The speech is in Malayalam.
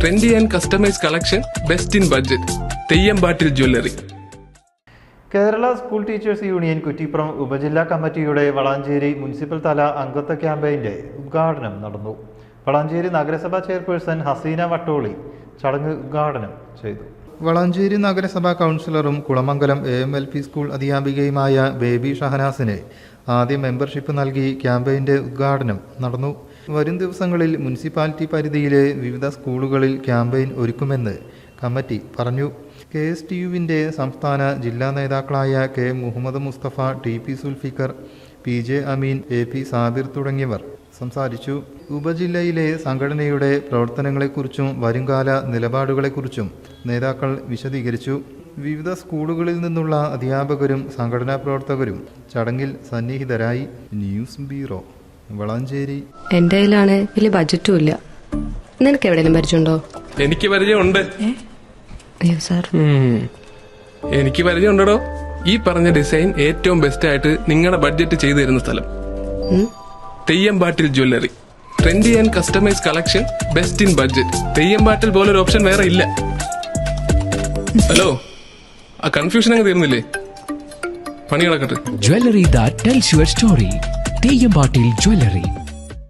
Trendy and customise collection, best in budget. തെയ്യമ്പാട്ടിൽ jewellery. Kerala school teachers union Kuttippuram ഉപജില്ലാ കമ്മിറ്റിയുടെ വളാഞ്ചേരി മുനിസിപ്പൽ തല അംഗത്വ ക്യാമ്പയിന്റെ ഉദ്ഘാടനം നടന്നു. വളാഞ്ചേരി നഗരസഭാ ചെയർപേഴ്സൺ ഹസീന വട്ടോളി ചടങ്ങ് ഉദ്ഘാടനം ചെയ്തു. വളാഞ്ചേരി നഗരസഭാ കൗൺസിലറും കുളമംഗലം AMLP സ്കൂൾ അധ്യാപികയുമായ ബേബി ഷഹനാസിന് ആദ്യ മെമ്പർഷിപ്പ് നൽകി ക്യാമ്പയിന്റെ ഉദ്ഘാടനം നടന്നു. വരും ദിവസങ്ങളിൽ മുനിസിപ്പാലിറ്റി പരിധിയിലെ വിവിധ സ്കൂളുകളിൽ ക്യാമ്പയിൻ ഒരുക്കുമെന്ന് കമ്മിറ്റി പറഞ്ഞു. KSTUവിൻ്റെ സംസ്ഥാന ജില്ലാ നേതാക്കളായ K Muhammad Mustafa, TP Zulfikar, PJ അമീൻ, AP സാബിർ തുടങ്ങിയവർ സംസാരിച്ചു. ഉപജില്ലയിലെ സംഘടനയുടെ പ്രവർത്തനങ്ങളെക്കുറിച്ചും വരുംകാല നിലപാടുകളെക്കുറിച്ചും നേതാക്കൾ വിശദീകരിച്ചു. വിവിധ സ്കൂളുകളിൽ നിന്നുള്ള അധ്യാപകരും സംഘടനാ പ്രവർത്തകരും ചടങ്ങിൽ സന്നിഹിതരായി. News bureau, Valanchery. എന്റെ കയ്യിലാണ് വലിയ ബഡ്ജറ്റും ഇല്ല. നിനക്ക് എവിടെയെങ്കിലും പരിചയമുണ്ടോ? എനിക്ക് പരിചയമുണ്ട്. എനിക്ക് പരിചയമുണ്ടോ? ഈ പറഞ്ഞ ഡിസൈൻ ഏറ്റവും ബെസ്റ്റ് ആയിട്ട് നിങ്ങളുടെ ബഡ്ജറ്റ് ചെയ്തു തരുന്ന സ്ഥലം Theyyampattil jewellery. Trendy and customise collection, best in budget. Theyyampattil പോലൊരു ഓപ്ഷൻ വേറെ ഇല്ല. ഹലോ, ആ കൺഫ്യൂഷൻ അങ്ങ് തീർന്നില്ലേ? പണി കിടക്കട്ടെ. Jewellery that tells your story. തെയ്യമ്പാട്ടിൽ jewellery.